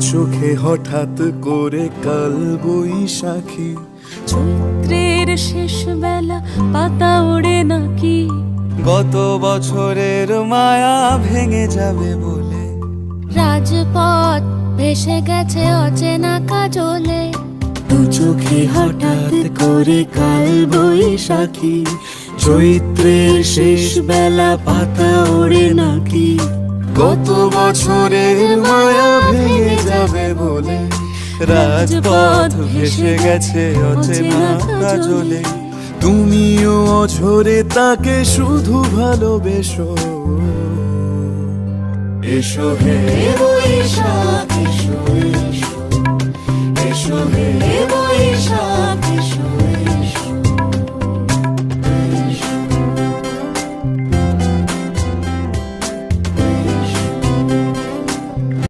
চোখে হঠাৎ করে কাল বৈশাখী, চৈত্রের শেষ বেলা পাতা ওড়ে নাকি, গত বছরের মায়া ভেঙে যাবে বলে, রাজপথ ভেসে গেছে অচেনা কাজলে। দু চোখে হঠাৎ করে কাল বৈশাখী, চৈত্রের শেষ বেলা পাতা ওড়ে নাকি, গত বছরের মায়া ভেঙে যাবে বলে, রাজপথ ভেসে গেছে অচেনা কাজলে। তুমিও অঝরে তাকে শুধু ভালোবেসো, এসো হে বৈশাখ এসো, এসো, এসো হে বৈশাখ